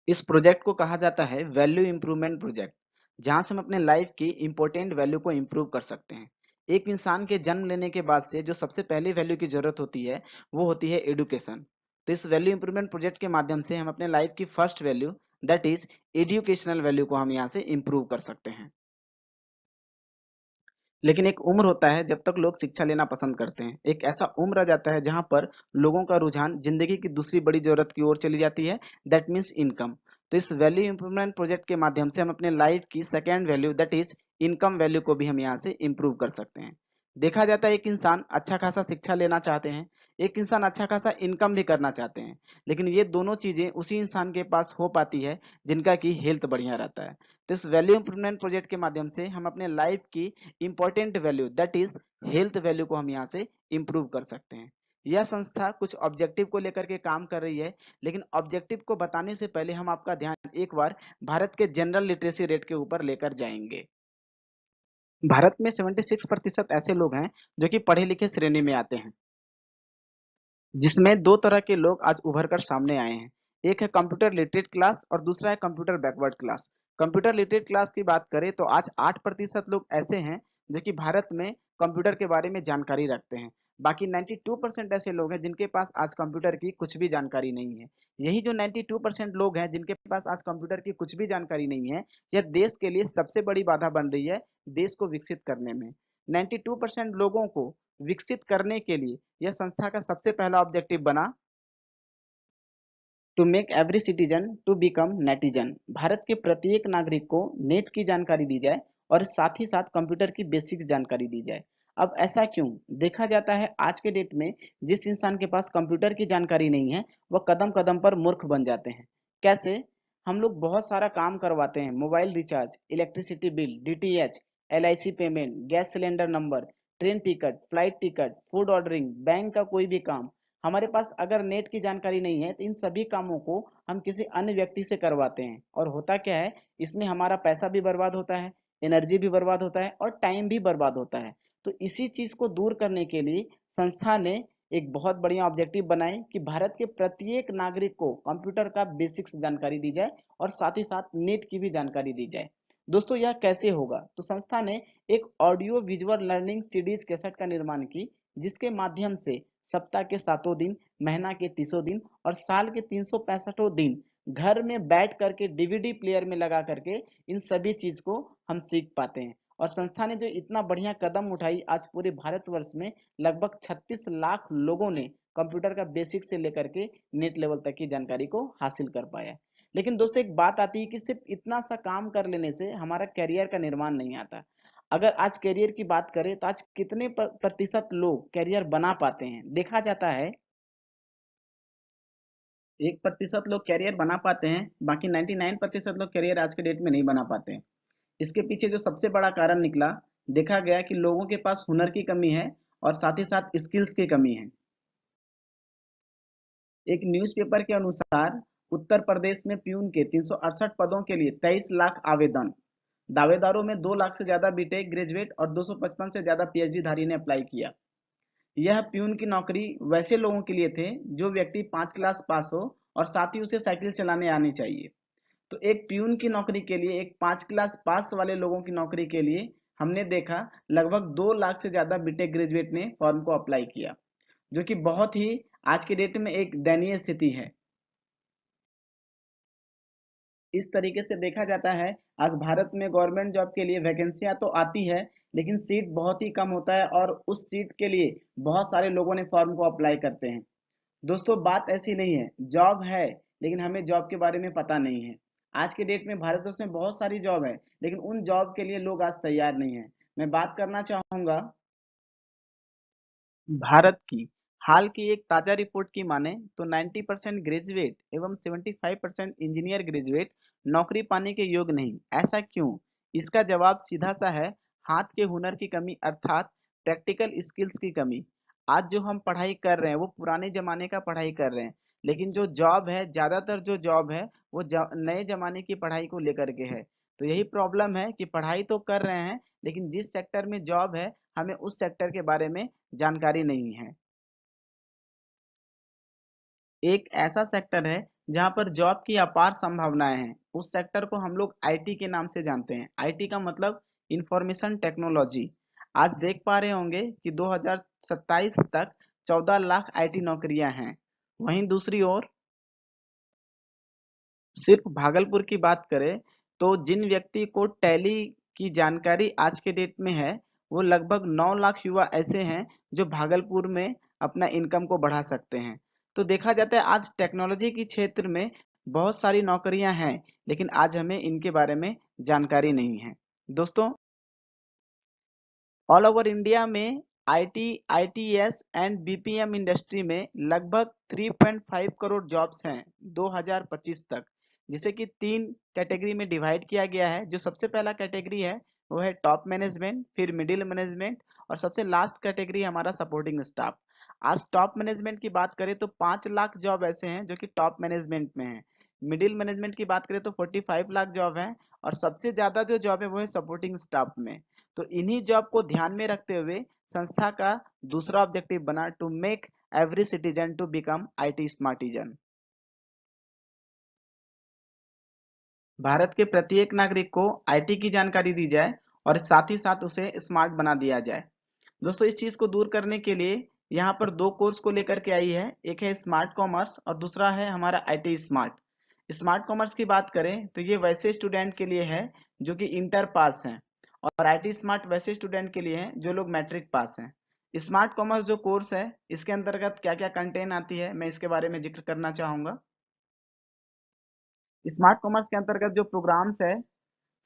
इस प्रोजेक्ट को कहा जाता है वैल्यू इंप्रूवमेंट प्रोजेक्ट, जहां से हम अपने लाइफ की इंपॉर्टेंट वैल्यू को इंप्रूव कर सकते हैं। एक इंसान के जन्म लेने के बाद से जो सबसे पहली वैल्यू की जरूरत होती है वो होती है एडुकेशन। तो इस वैल्यू इंप्रूवमेंट प्रोजेक्ट के माध्यम से हम अपने लाइफ की first value that is educational value को हम यहाँ से इंप्रूव कर सकते हैं। लेकिन एक उम्र होता है जब तक लोग शिक्षा लेना पसंद करते हैं। एक ऐसा उम्र आ जाता है जहाँ पर लोगों का रुझान जिंदगी की दूसरी बड़ी जरूरत की ओर चली जाती है, दैट मीन्स इनकम। तो इस वैल्यू इंप्रूवमेंट प्रोजेक्ट के माध्यम से हम अपने लाइफ की second value that is income value को भी हम यहाँ से इम्प्रूव कर सकते हैं। देखा जाता है एक इंसान अच्छा खासा शिक्षा लेना चाहते हैं, एक इंसान अच्छा खासा इनकम भी करना चाहते हैं, लेकिन ये दोनों चीजें उसी इंसान के पास हो पाती है जिनका की हेल्थ बढ़िया रहता है। तो इस वैल्यू इंप्रूवमेंट प्रोजेक्ट के माध्यम से हम अपने लाइफ की important value that is health value को हम यहाँ से इंप्रूव कर सकते हैं। यह संस्था कुछ ऑब्जेक्टिव को लेकर के काम कर रही है, लेकिन ऑब्जेक्टिव को बताने से पहले हम आपका ध्यान एक बार भारत के जनरल लिटरेसी रेट के ऊपर लेकर जाएंगे। भारत में 76% ऐसे लोग हैं जो कि पढ़े लिखे श्रेणी में आते हैं, जिसमें दो तरह के लोग आज उभर कर सामने आए हैं। एक है कंप्यूटर लिटरेट क्लास और दूसरा है computer backward class. Computer literate class की बात करें तो आज 8% लोग ऐसे हैं जो कि भारत में कंप्यूटर के बारे में जानकारी रखते हैं। बाकी 92% ऐसे लोग हैं जिनके पास आज कंप्यूटर की कुछ भी जानकारी नहीं है। यही जो 92% लोग हैं जिनके पास आज कंप्यूटर की कुछ भी जानकारी नहीं है, यह देश के लिए सबसे बड़ी बाधा बन रही है देश को विकसित करने में। 92% लोगों को विकसित करने के लिए यह संस्था का सबसे पहला ऑब्जेक्टिव बना to make every citizen to become netizen. Bharat के प्रत्येक नागरिक को नेट की जानकारी दी जाए और साथ ही साथ कंप्यूटर की बेसिक जानकारी दी जाए। अब ऐसा क्यों? देखा जाता है आज के डेट में जिस इंसान के पास कंप्यूटर की जानकारी नहीं है वह कदम कदम पर मूर्ख बन जाते हैं। कैसे? हम लोग बहुत सारा काम करवाते हैं, mobile recharge, electricity bill, DTH, LIC payment, gas cylinder number, train ticket, flight ticket, food ordering, bank का कोई भी काम। हमारे पास अगर नेट की जानकारी नहीं है तो इन सभी कामों को हम किसी अन्य व्यक्ति से करवाते हैं, और होता क्या है, इसमें हमारा पैसा भी बर्बाद होता है, एनर्जी भी बर्बाद होता है और टाइम भी बर्बाद होता है। तो इसी चीज को दूर करने के लिए संस्था ने एक बहुत बढ़िया ऑब्जेक्टिव बनाए कि भारत के प्रत्येक नागरिक को कंप्यूटर का बेसिक्स जानकारी दी जाए और साथ ही साथ नेट की भी जानकारी दी जाए। दोस्तों यह कैसे होगा? तो संस्था ने एक audio visual learning series cassette का निर्माण की, जिसके माध्यम से सप्ताह के 7 दिन, महीना के 30 दिन और साल के 365 दिन घर में बैठ करके डीवीडी प्लेयर में लगा करके इन सभी चीज को हम सीख पाते हैं। और संस्था ने जो इतना बढ़िया कदम उठाई, आज पूरे भारतवर्ष में लगभग 36 लाख लोगों ने कंप्यूटर का बेसिक से लेकर के नेट लेवल तक की जानकारी को हासिल कर पाया। लेकिन दोस्तों एक बात आती है कि सिर्फ इतना सा काम कर लेने से हमारा करियर का निर्माण नहीं आता। अगर आज करियर की बात करें तो आज कितने प्रतिशत लोग करियर बना पाते हैं? देखा जाता है 1% लोग करियर बना पाते हैं, बाकी 99% लोग करियर आज के डेट में नहीं बना पाते हैं। इसके पीछे जो सबसे बड़ा कारण निकला, देखा गया कि लोगों के पास हुनर की कमी है और साथ ही साथ स्किल्स की कमी है। एक न्यूज़पेपर के अनुसार उत्तर प्रदेश में प्यून के 368 पदों के लिए 23 लाख आवेदन। दावेदारों में 2 लाख से ज्यादा बीटेक ग्रेजुएट और 255 से ज्यादा पीएचडी धारी ने अप्लाई किया। यह प्यून की नौकरी वैसे लोगों के लिए थे जो व्यक्ति 5 क्लास पास हो और साथ ही उसे साइकिल चलाने आनी चाहिए। तो एक प्यून की नौकरी के लिए, एक 5 क्लास पास वाले लोगों की नौकरी के लिए हमने देखा लगभग 2 लाख से ज्यादा बीटेक ग्रेजुएट ने फॉर्म को अप्लाई किया, जो कि बहुत ही आज के डेट में एक दयनीय स्थिति है। इस तरीके से देखा जाता है आज भारत में गवर्नमेंट जॉब के लिए वैकेंसियां तो आती है, लेकिन सीट बहुत ही कम होता है और उस सीट के लिए बहुत सारे लोगों ने फॉर्म को अप्लाई करते हैं। दोस्तों बात ऐसी नहीं है, जॉब है लेकिन हमें जॉब के बारे में पता नहीं है। आज के डेट में भारतवर्ष में बहुत सारी जॉब है, लेकिन उन जॉब के लिए लोग आज तैयार नहीं है। मैं बात करना चाहूंगा भारत की हाल की एक ताजा रिपोर्ट की माने तो 90% ग्रेजुएट एवं 75% इंजीनियर ग्रेजुएट नौकरी पाने के योग्य नहीं। ऐसा क्यों? इसका जवाब सीधा सा है, हाथ के हुनर की कमी अर्थात प्रैक्टिकल स्किल्स की कमी। आज जो हम पढ़ाई कर रहे हैं वो पुराने जमाने का पढ़ाई कर रहे हैं, लेकिन जो जॉब है, ज्यादातर जो जॉब है वो नए जमाने की पढ़ाई को लेकर के है। तो यही प्रॉब्लम है कि पढ़ाई तो कर रहे हैं, लेकिन जिस सेक्टर में जॉब है हमें उस सेक्टर के बारे में जानकारी नहीं है। एक ऐसा सेक्टर है जहां पर जॉब की अपार संभावनाएं हैं। उस सेक्टर को हम लोग आईटी के नाम से जानते हैं। आईटी का मतलब इंफॉर्मेशन टेक्नोलॉजी। आज देख पा रहे होंगे कि 2027 तक 14 लाख आईटी नौकरियां हैं। वहीं दूसरी ओर सिर्फ भागलपुर की बात करें तो जिन व्यक्ति को टैली की जानकारी आज के डेट में है, वो लगभग 9 लाख युवा ऐसे हैं जो भागलपुर में अपना इनकम को बढ़ा सकते हैं। तो देखा जाता है आज टेक्नोलॉजी के क्षेत्र में बहुत सारी नौकरियां हैं, लेकिन आज हमें इनके बारे में जानकारी नहीं है। दोस्तों, ऑल ओवर इंडिया में IT, ITS and BPM industry में लगभग 3.5 करोड़ जॉब्स हैं 2025 तक, जिसे कि तीन कैटेगरी में डिवाइड किया गया है। जो सबसे पहला कैटेगरी है वो है टॉप मैनेजमेंट, फिर मिडिल मैनेजमेंट और सबसे लास्ट कैटेगरी हमारा सपोर्टिंग स्टाफ। आज टॉप मैनेजमेंट की बात करें तो 5 लाख जॉब ऐसे हैं जो कि टॉप मैनेजमेंट में है। मिडिल मैनेजमेंट की बात करें तो 45 लाख जॉब है और सबसे ज्यादा जो जॉब है वो है सपोर्टिंग स्टाफ में। तो इन्हीं जॉब को ध्यान में रखते हुए संस्था का दूसरा ऑब्जेक्टिव बना to make every citizen to become IT smartizen. Bharat के प्रत्येक नागरिक को आईटी की जानकारी दी जाए और साथ ही साथ उसे स्मार्ट बना दिया जाए। दोस्तों, इस चीज को दूर करने के लिए यहाँ पर दो कोर्स को लेकर के आई है। एक है स्मार्ट कॉमर्स और दूसरा है हमारा आईटी स्मार्ट। स्मार्ट कॉमर्स की बात करें तो ये वैसे स्टूडेंट के लिए है जो कि इंटर पास हैं, और आईटी स्मार्ट वैसे स्टूडेंट के लिए है जो लोग मैट्रिक पास हैं। स्मार्ट कॉमर्स जो कोर्स है, इसके अंतर्गत क्या क्या कंटेंट आती है, मैं इसके बारे में जिक्र करना चाहूंगा। स्मार्ट कॉमर्स के अंतर्गत जो प्रोग्राम्स है,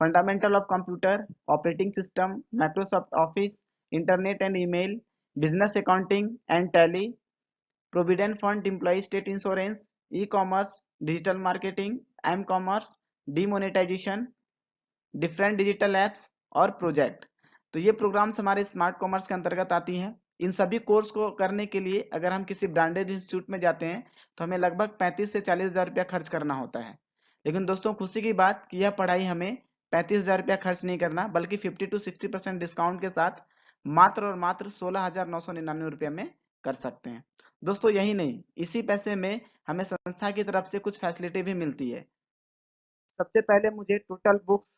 fundamental of computer, operating system, Microsoft office, internet and email, business accounting and Tally, provident fund, employ state insurance, e commerce, digital marketing, m commerce, demonetisation, different digital apps और project. तो ये programmes हमारे smart commerce के अंतर्गत आती हैं। इन सभी course को करने के लिए अगर हम किसी ब्रांडेड इंस्टीट्यूट में जाते हैं तो हमें लगभग 35 से 40 हज़ार रुपया खर्च करना होता है। लेकिन दोस्तों, खुशी की बात कि यह पढ़ाई हमें 35 हज़ार रुपया खर्च नहीं करना, बल्कि 50 to 60% डिस्काउंट के साथ मात्र और मात्र 16,999 रुपये में कर सकते हैं। दोस्तों, यही नहीं, इसी पैसे में हमें संस्था की तरफ से कुछ फैसिलिटी भी मिलती है। सबसे पहले मुझे टोटल बुक्स,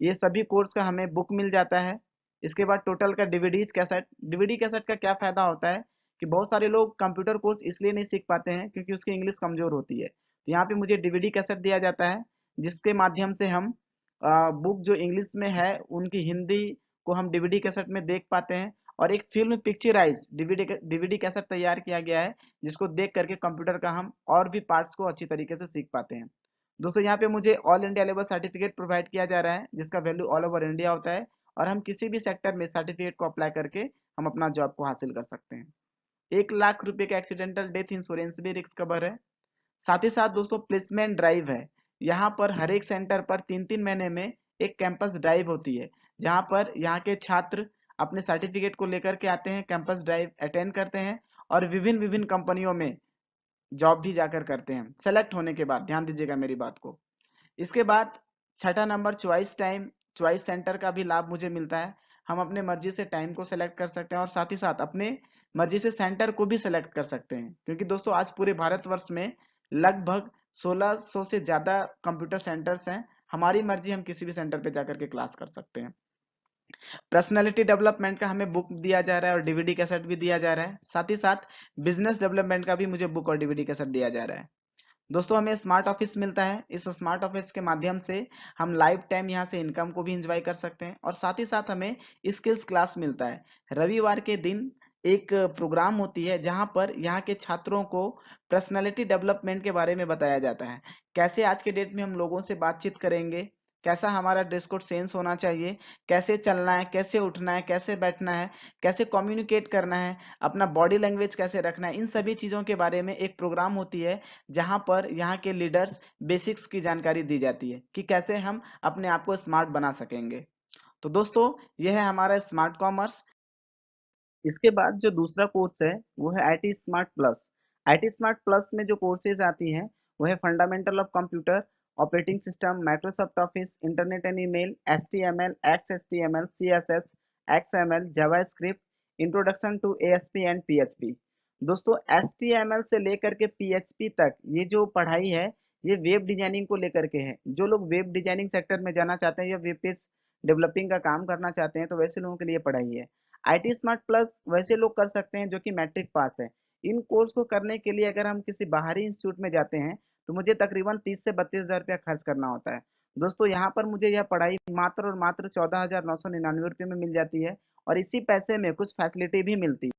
ये सभी कोर्स का हमें बुक मिल जाता है। इसके बाद टोटल का डीवीडीज कैसेट। डीवीडी कैसेट का क्या फायदा होता है कि बहुत सारे लोग कंप्यूटर कोर्स इसलिए नहीं सीख पाते हैं क्योंकि उसकी इंग्लिश कमजोर होती है। तो यहाँ पे मुझे डीवीडी कैसेट दिया जाता है, जिसके माध्यम से हम बुक जो इंग्लिश में है उनकी हिंदी को हम डीवीडी कैसेट में देख पाते हैं। और एक film picturise DVD DVD cassette तैयार किया गया है, जिसको देख करके कंप्यूटर का हम और भी पार्ट्स को अच्छी तरीके से सीख पाते हैं। दोस्तों, यहाँ पे मुझे all India level certificate provide किया जा रहा है, जिसका वैल्यू ऑल ओवर इंडिया होता है, और हम किसी भी सेक्टर में सर्टिफिकेट को अप्लाई करके हम अपना जॉब को हासिल कर सकते हैं। 1 लाख रुपए का एक्सीडेंटल डेथ इंश्योरेंस भी रिस्क कवर है। साथ ही साथ दोस्तों, प्लेसमेंट ड्राइव है। यहाँ पर हर एक सेंटर पर 3-3 महीने में एक कैंपस ड्राइव होती है, जहाँ पर यहाँ के छात्र अपने सर्टिफिकेट को लेकर के आते हैं, कैंपस ड्राइव अटेंड करते हैं और विभिन्न विभिन्न कंपनियों में जॉब भी जाकर करते हैं सेलेक्ट होने के बाद। ध्यान दीजिएगा मेरी बात को। इसके बाद छठा number choice time. Choice centre का भी लाभ मुझे मिलता है। हम अपने मर्जी से टाइम को सेलेक्ट कर सकते हैं और साथ ही साथ अपने मर्जी से सेंटर को भी सेलेक्ट कर सकते हैं, क्योंकि दोस्तों आज पूरे भारतवर्ष में लगभग 1600 से ज्यादा कंप्यूटर सेंटर्स हैं। हमारी मर्जी, हम किसी भी सेंटर पे जाकर के क्लास कर सकते हैं। पर्सनैलिटी डेवलपमेंट का हमें बुक दिया जा रहा है और डीवीडी कैसेट भी दिया जा रहा है। साथ ही साथ बिजनेस डेवलपमेंट का भी मुझे बुक और डीवीडी कैसेट दिया जा रहा है। दोस्तों, हमें स्मार्ट ऑफिस मिलता है। इस स्मार्ट ऑफिस के माध्यम से हम लाइफ टाइम यहाँ से इनकम को भी एंजॉय कर सकते हैं और साथ ही साथ हमें स्किल्स क्लास मिलता है। रविवार के दिन एक प्रोग्राम होती है जहाँ पर यहाँ के छात्रों को पर्सनालिटी डेवलपमेंट के बारे में बताया जाता है। कैसे आज के डेट में हम लोगों से बातचीत करेंगे, कैसा हमारा ड्रेस कोड सेंस होना चाहिए, कैसे चलना है, कैसे उठना है, कैसे बैठना है, कैसे कम्युनिकेट करना है, अपना बॉडी लैंग्वेज कैसे रखना है, इन सभी चीज़ों के बारे में एक प्रोग्राम होती है, जहां पर यहाँ के लीडर्स बेसिक्स की जानकारी दी जाती है कि कैसे हम अपने आप को स्मार्ट बना सकेंगे। तो दोस्तों, यह है हमारा स्मार्ट कॉमर्स। इसके बाद जो दूसरा कोर्स है वो है IT smart plus. IT smart plus में जो कोर्सेज आती हैं वो है fundamental of computer, operating system, Microsoft office, internet and email, HTML, XHTML, CSS, XML, JavaScript, introduction to ASP and PHP. दोस्तों HTML से लेकर के PHP तक ये जो पढ़ाई है ये वेब डिजाइनिंग को लेकर के है। जो लोग वेब डिजाइनिंग सेक्टर में जाना चाहते हैं या वेब पेज डेवलपिंग का काम करना चाहते हैं तो वैसे लोगों के लिए पढ़ाई है। IT स्मार्ट प्लस वैसे लोग कर सकते हैं जो कि मैट्रिक पास है। इन कोर्स को करने के लिए अगर हम किसी बाहरी इंस्टीट्यूट में जाते हैं तो मुझे तकरीबन 30 से 32 हज़ार रुपया खर्च करना होता है। दोस्तों यहाँ पर मुझे यह पढ़ाई मात्र और मात्र 14,999 रुपये में मिल जाती है और इसी पैसे में कुछ फैसिलिटी भी मिलती है।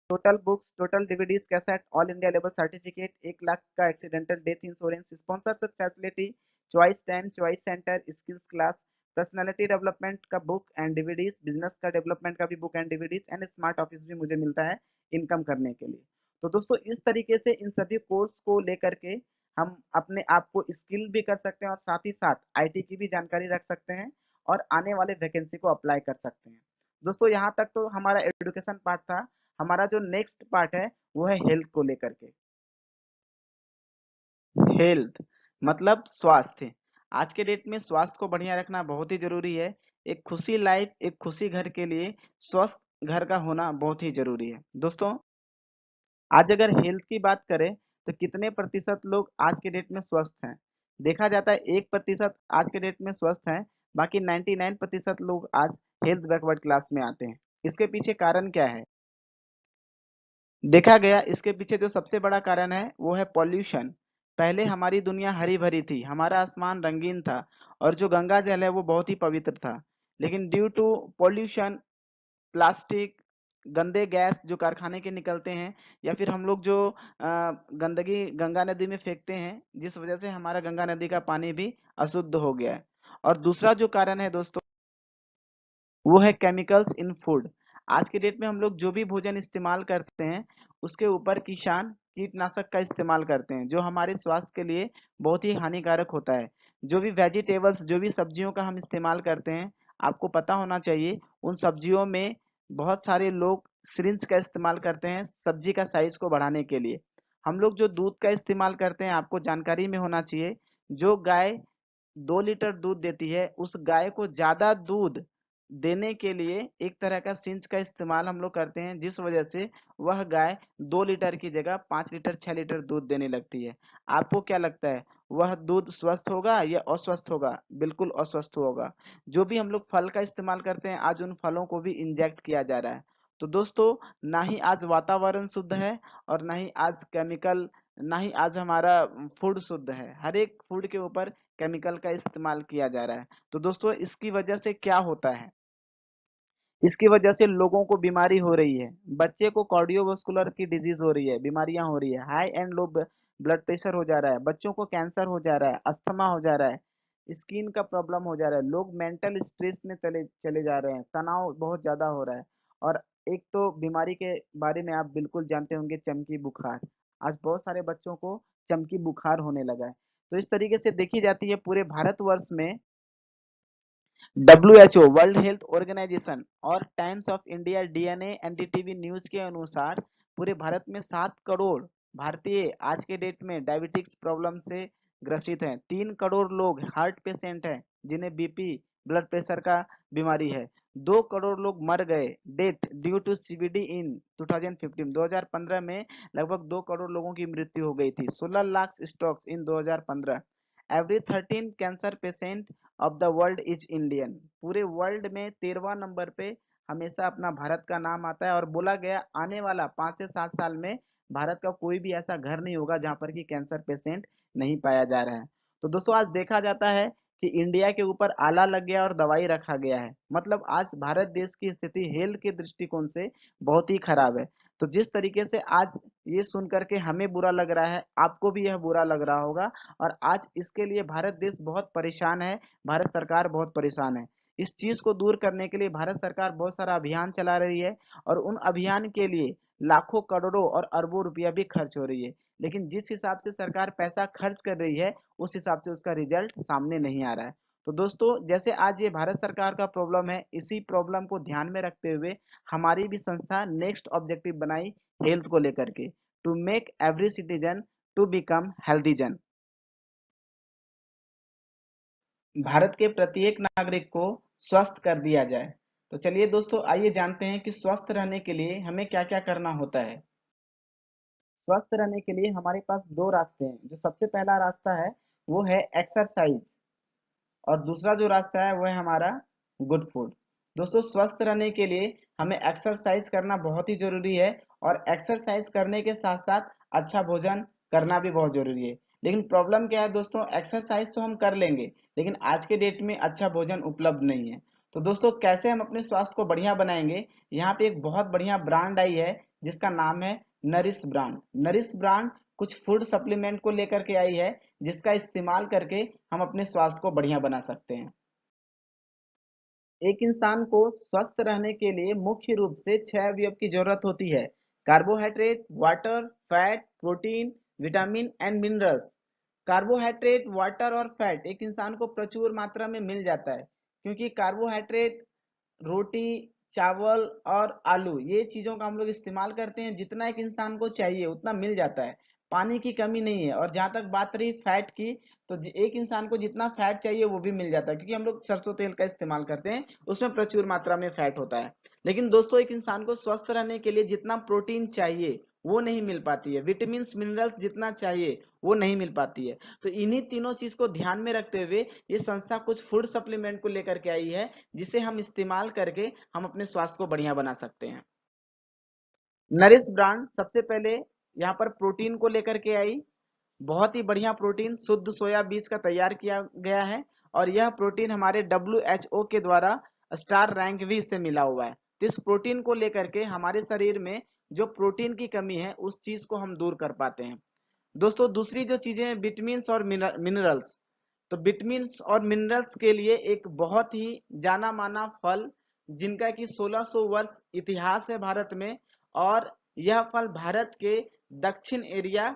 Total books, total DVDs, cassette, all India level certificate, 1 lakh का accidental death insurance, sponsorship facility, choice time, choice centre, skills class, personality development का बुक एंड डीवीडीज, बिजनेस का डेवलपमेंट का भी book and DVDs and smart office भी मुझे मिलता है income करने के लिए। तो दोस्तों इस तरीके से इन सभी कोर्स को लेकर के हम अपने आप को स्किल भी कर सकते हैं और साथ ही साथ आईटी की भी जानकारी रख सकते हैं और आने वाले वैकेंसी को अप्लाई कर सकते हैं। दोस्तों यहाँ तक तो हमारा एजुकेशन पार्ट था। हमारा जो नेक्स्ट पार्ट है वो है हेल्थ को लेकर के। हेल्थ मतलब स्वास्थ्य। आज के डेट में स्वास्थ्य को बढ़िया रखना बहुत ही जरूरी है। एक खुशी लाइफ, एक खुशी घर के लिए स्वस्थ घर का होना बहुत ही जरूरी है। दोस्तों आज अगर हेल्थ की बात करें तो कितने प्रतिशत लोग आज के डेट में स्वस्थ हैं? देखा जाता है 1% आज के डेट में स्वस्थ हैं, बाकी 99% लोग आज हेल्थ बैकवर्ड क्लास में आते हैं। इसके पीछे कारण क्या है? देखा गया इसके पीछे जो सबसे बड़ा कारण है वो है पॉल्यूशन। पहले हमारी दुनिया हरी भरी थी, हमारा आसमान रंगीन था और जो गंगा जल है वो बहुत ही पवित्र था। लेकिन ड्यू टू पॉल्यूशन, प्लास्टिक, गंदे गैस जो कारखाने के निकलते हैं या फिर हम लोग जो गंदगी गंगा नदी में फेंकते हैं, जिस वजह से हमारा गंगा नदी का पानी भी अशुद्ध हो गया है। और दूसरा जो कारण है दोस्तों वो है केमिकल्स इन फूड। आज के डेट में हम लोग जो भी भोजन इस्तेमाल करते हैं उसके ऊपर किसान कीटनाशक का इस्तेमाल करते हैं जो हमारे स्वास्थ्य के लिए बहुत ही हानिकारक होता है। जो भी वेजिटेबल्स, जो भी सब्जियों का हम इस्तेमाल करते हैं, आपको पता होना चाहिए उन सब्जियों में बहुत सारे लोग सिरिंज का इस्तेमाल करते हैं सब्जी का साइज को बढ़ाने के लिए। हम लोग जो दूध का इस्तेमाल करते हैं आपको जानकारी में होना चाहिए, जो गाय 2 लीटर दूध देती है उस गाय को ज्यादा दूध देने के लिए एक तरह का सिंच का इस्तेमाल हम लोग करते हैं जिस वजह से वह गाय 2 लीटर की जगह 5 लीटर 6 लीटर दूध देने लगती है। आपको क्या लगता है वह दूध स्वस्थ होगा या अस्वस्थ होगा? बिल्कुल अस्वस्थ होगा। जो भी हम लोग फल का इस्तेमाल करते हैं आज उन फलों को भी इंजेक्ट किया जा रहा है। तो दोस्तों ना ही आज वातावरण शुद्ध है और ना ही आज केमिकल, ना ही आज हमारा फूड शुद्ध है। हर एक फूड के ऊपर केमिकल का इस्तेमाल किया जा रहा है। तो दोस्तों इसकी वजह से क्या होता है? इसकी वजह से लोगों को बीमारी हो रही है। बच्चे को कार्डियोवास्कुलर की डिजीज हो रही है, बीमारियां हो रही है, high and low blood pressure हो जा रहा है, बच्चों को कैंसर हो जा रहा है, अस्थमा हो जा रहा है, स्किन का प्रॉब्लम हो जा रहा है, लोग मेंटल स्ट्रेस में चले चले जा रहे हैं, तनाव बहुत ज्यादा हो रहा है। और एक तो बीमारी के बारे में आप बिल्कुल जानते होंगे, चमकी बुखार। आज बहुत सारे बच्चों को चमकी बुखार होने लगा है। तो इस तरीके से देखी जाती है पूरे भारतवर्ष में WHO वर्ल्ड हेल्थ ऑर्गेनाइजेशन और times of India DNA NDTV news के अनुसार पूरे भारत में 7 करोड़ भारतीय आज के डेट में डायबिटिक्स प्रॉब्लम से ग्रसित हैं। 3 करोड़ लोग हार्ट पेशेंट हैं जिन्हें बीपी, ब्लड प्रेशर का बीमारी है। 2 करोड़ लोग मर गए डेथ ड्यू टू सीबीडी इन 2015। 2015 में लगभग 2 करोड़ लोगों की मृत्यु हो गई थी। 16 lakh strokes in 2015। Every 13 cancer patient of the world is Indian. पूरे वर्ल्ड में 13वां नंबर पे हमेशा अपना भारत का नाम आता है और बोला गया आने वाला 5 से 7 साल में भारत का कोई भी ऐसा घर नहीं होगा जहां पर कि कैंसर पेशेंट नहीं पाया जा रहा है। तो दोस्तों आज देखा जाता है कि इंडिया के ऊपर आला लग गया और दवाई रखा गया है। मतलब आज भारत देश की स्थिति हेल्थ के दृष्टिकोण से बहुत ही खराब है। तो जिस तरीके से आज ये सुन करके हमें बुरा लग रहा है, आपको भी यह बुरा लग रहा होगा। और आज इसके लिए भारत देश बहुत परेशान है, भारत सरकार बहुत परेशान है। इस चीज को दूर करने के लिए भारत सरकार बहुत सारा अभियान चला रही है और उन अभियान के लिए लाखों करोड़ों और अरबों रुपया भी खर्च हो रही है। लेकिन जिस हिसाब से सरकार पैसा खर्च कर रही है उस हिसाब से उसका रिजल्ट सामने नहीं आ रहा है। तो दोस्तों जैसे आज ये भारत सरकार का प्रॉब्लम है, इसी प्रॉब्लम को ध्यान में रखते हुए हमारी भी संस्था नेक्स्ट ऑब्जेक्टिव बनाई हेल्थ को लेकर के, to make every citizen to become healthy जन। भारत के प्रत्येक नागरिक को स्वस्थ कर दिया जाए। तो चलिए दोस्तों आइए जानते हैं कि स्वस्थ रहने के लिए हमें क्या क्या करना होता है। स्वस्थ रहने के लिए हमारे पास दो रास्ते हैं। जो सबसे पहला रास्ता है वो है एक्सरसाइज, और दूसरा जो रास्ता है वो है हमारा गुड फूड। दोस्तों, स्वस्थ रहने के लिए हमें एक्सरसाइज करना बहुत ही जरूरी है, और एक्सरसाइज करने के साथ साथ अच्छा भोजन करना भी बहुत जरूरी है। लेकिन प्रॉब्लम क्या है दोस्तों, एक्सरसाइज तो हम कर लेंगे लेकिन आज के डेट में अच्छा भोजन उपलब्ध नहीं है। तो दोस्तों, कैसे हम अपने स्वास्थ्य को बढ़िया बनाएंगे, यहाँ पे एक बहुत बढ़िया ब्रांड आई है जिसका नाम है नरिश ब्रांड। नरिश ब्रांड कुछ फूड सप्लीमेंट को लेकर के आई है, जिसका इस्तेमाल करके हम अपने स्वास्थ्य को बढ़िया बना सकते हैं। एक इंसान को स्वस्थ रहने के लिए मुख्य रूप से 6 अवयव की जरूरत होती है: carbohydrate, water, fat, protein, vitamin and minerals. Carbohydrate, water और फैट एक इंसान को प्रचुर मात्रा में मिल जाता है, क्योंकि कार्बोहाइड्रेट रोटी, चावल और आलू ये चीजों का हम लोग इस्तेमाल करते हैं। जितना एक इंसान को चाहिए उतना मिल जाता है, पानी की कमी नहीं है। और जहां तक बात रही फैट की, तो एक इंसान को जितना फैट चाहिए वो भी मिल जाता है, क्योंकि हम लोग सरसों तेल का इस्तेमाल करते हैं, उसमें प्रचुर मात्रा में फैट होता है। लेकिन दोस्तों, एक इंसान को स्वस्थ रहने के लिए जितना प्रोटीन चाहिए वो नहीं मिल पाती है, विटामिन मिनरल्स जितना चाहिए वो नहीं मिल पाती है। तो इन्हीं तीनों चीज को ध्यान में रखते हुए ये संस्था कुछ फूड सप्लीमेंट को लेकर के आई है, जिसे हम इस्तेमाल करके हम अपने स्वास्थ्य को बढ़िया बना सकते हैं। नरिश ब्रांड सबसे पहले यहाँ पर प्रोटीन को लेकर के आई। बहुत ही बढ़िया प्रोटीन शुद्ध सोया बीज का तैयार किया गया है, और यह प्रोटीन हमारे WHO के द्वारा स्टार रैंक भी इससे मिला हुआ है। तो इस प्रोटीन को लेकर के हमारे शरीर में जो प्रोटीन की कमी है उस चीज को हम दूर कर पाते हैं। दोस्तों, दूसरी जो चीजें हैं विटामिन्स और मिनरल्स। तो विटामिन्स और मिनरल्स के लिए एक बहुत ही जाना माना फल, जिनका कि 1600 वर्ष इतिहास है भारत में, और यह फल भारत के दक्षिण एरिया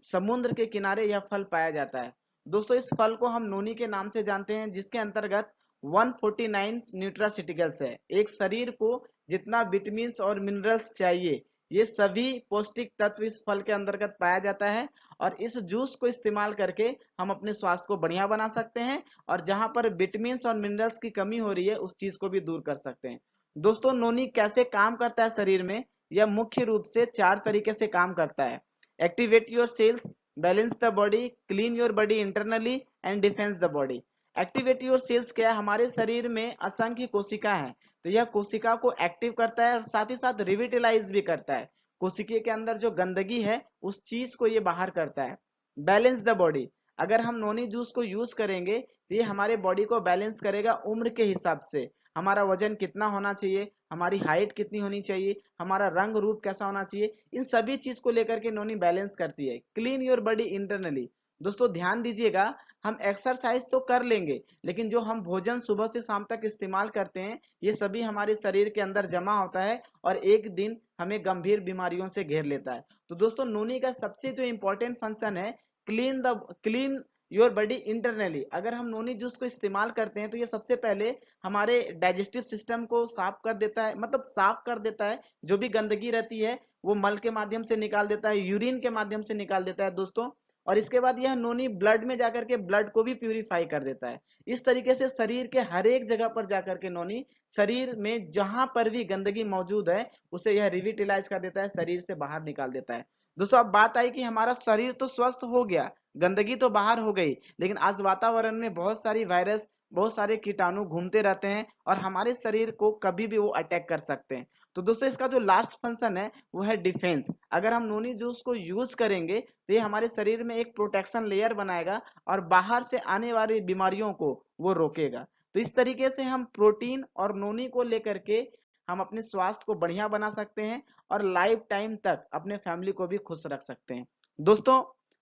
समुद्र के किनारे यह फल पाया जाता है। दोस्तों, इस फल को हम नोनी के नाम से जानते हैं, जिसके अंतर्गत 149 न्यूट्रासिटिकल्स है। एक शरीर को जितना विटामिन और मिनरल्स चाहिए ये सभी पौष्टिक तत्व इस फल के अंतर्गत पाया जाता है, और इस जूस को इस्तेमाल करके हम अपने स्वास्थ्य को बढ़िया बना सकते हैं, और जहां पर विटामिन और मिनरल्स की कमी हो रही है उस चीज को भी दूर कर सकते हैं। दोस्तों, नोनी कैसे काम करता है शरीर में, यह मुख्य रूप से 4 तरीके से काम करता है: activate your cells, balance the body, clean your body internally and defence the body. Activate your cells क्या है, हमारे शरीर में असंख्य कोशिका है, तो यह कोशिका को एक्टिव करता है और साथ ही साथ रिविटलाइज भी करता है। कोशिका के अंदर जो गंदगी है उस चीज को ये बाहर करता है। बैलेंस द बॉडी, अगर हम नोनी जूस को यूज करेंगे तो ये हमारे बॉडी को बैलेंस करेगा उम्र के हिसाब से। हमारा वजन कितना होना चाहिए, हमारी हाइट कितनी होनी चाहिए, हमारा रंग रूप कैसा होना चाहिए, इन सभी चीज को लेकर के नोनी बैलेंस करती है। क्लीन योर बॉडी इंटरनली, दोस्तों ध्यान दीजिएगा, हम एक्सरसाइज तो कर लेंगे लेकिन जो हम भोजन सुबह से शाम तक इस्तेमाल करते हैं ये सभी हमारे शरीर के अंदर जमा होता है, और एक दिन हमें गंभीर बीमारियों से घेर लेता है। तो दोस्तों, नोनी का सबसे जो इंपॉर्टेंट फंक्शन है क्लीन योर बॉडी इंटरनली। अगर हम नोनी जूस को इस्तेमाल करते हैं तो ये सबसे पहले हमारे डाइजेस्टिव सिस्टम को साफ कर देता है, मतलब साफ कर देता है। जो भी गंदगी रहती है वो मल के माध्यम से निकाल देता है, यूरिन के माध्यम से निकाल देता है दोस्तों। और इसके बाद यह नोनी ब्लड में जाकर के ब्लड को भी प्यूरिफाई कर देता है। इस तरीके से शरीर के हर एक जगह पर जाकर के नोनी शरीर में जहां पर भी गंदगी मौजूद है उसे यह रिविटलाइज कर देता है, शरीर से बाहर निकाल देता है। दोस्तों, अब बात आई कि हमारा शरीर तो स्वस्थ हो गया, गंदगी तो बाहर हो गई, लेकिन आज वातावरण में बहुत सारी वायरस, बहुत सारे कीटाणु घूमते रहते हैं और हमारे शरीर को कभी भी वो अटैक कर सकते हैं। तो दोस्तों, इसका जो लास्ट फंक्शन है वो है डिफेंस। अगर हम नोनी जूस को यूज करेंगे तो ये हमारे शरीर में एक प्रोटेक्शन लेयर बनाएगा और बाहर से आने वाली बीमारियों को वो रोकेगा। तो इस तरीके से हम प्रोटीन और नोनी को लेकर के हम अपने स्वास्थ्य को बढ़िया बना सकते हैं और लाइफ टाइम तक अपने फैमिली को भी खुश रख सकते हैं। दोस्तों,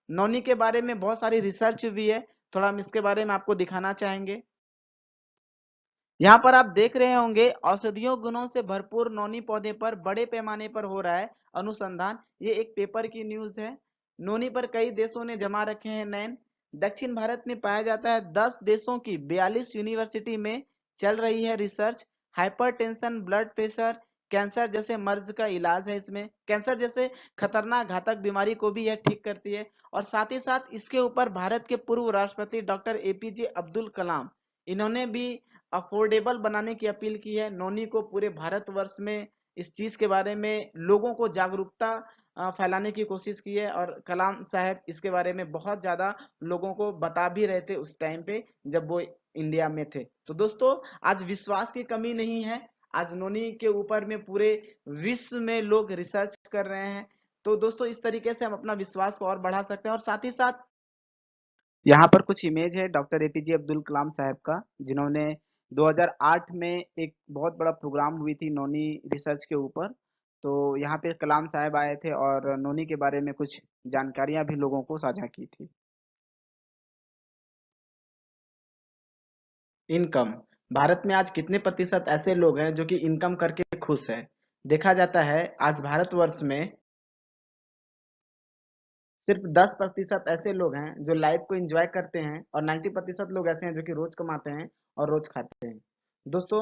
नोनी के बारे में बहुत सारी रिसर्च हुई है, थोड़ा हम इसके बारे में आपको दिखाना चाहेंगे। यहाँ पर आप देख रहे होंगे औषधियों गुणों से भरपूर नोनी पौधे पर बड़े पैमाने पर हो रहा है अनुसंधान। ये एक पेपर की न्यूज है। नोनी पर कई देशों ने जमा रखे हैं नैन। दक्षिण भारत में पाया जाता है, 10 देशों की 42 यूनिवर्सिटी में चल रही है research. Hypertension, blood pressure, cancer जैसे मर्ज का इलाज है इसमें। कैंसर जैसे खतरनाक घातक बीमारी को भी यह ठीक करती है। और साथ ही साथ इसके ऊपर भारत के पूर्व राष्ट्रपति डॉक्टर APJ अब्दुल कलाम, इन्होंने भी अफोर्डेबल बनाने की अपील की है। नोनी को पूरे भारतवर्ष में इस चीज के बारे में लोगों को जागरूकता फैलाने की कोशिश की है और कलाम साहब इसके बारे में बहुत ज़्यादा लोगों को बता भी रहे थे उस टाइम पे जब वो इंडिया में थे। तो दोस्तों आज विश्वास की कमी नहीं है, आज नोनी के ऊपर में पूरे विश्व में लोग रिसर्च कर रहे हैं। तो दोस्तों इस तरीके से हम अपना विश्वास को और बढ़ा सकते हैं और साथ ही साथ यहाँ पर कुछ इमेज है डॉक्टर एपीजे अब्दुल कलाम साहब का, जिन्होंने 2008 में एक बहुत बड़ा प्रोग्राम हुई थी नोनी रिसर्च के ऊपर। तो यहाँ पे कलाम साहब आए थे और नोनी के बारे में कुछ जानकारियां भी लोगों को साझा की थी। इनकम, भारत में आज कितने प्रतिशत ऐसे लोग हैं जो कि इनकम करके खुश हैं? देखा जाता है आज भारतवर्ष में सिर्फ 10% ऐसे लोग हैं जो लाइफ को एंजॉय करते हैं और 90% लोग ऐसे हैं जो कि रोज कमाते हैं और रोज खाते हैं। दोस्तों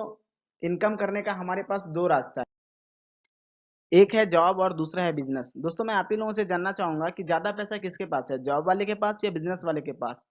इनकम करने का हमारे पास दो रास्ता है, एक है जॉब और दूसरा है बिजनेस। दोस्तों मैं आप ही लोगों से जानना चाहूंगा कि ज्यादा पैसा किसके पास है, जॉब वाले के पास या बिजनेस वाले के पास?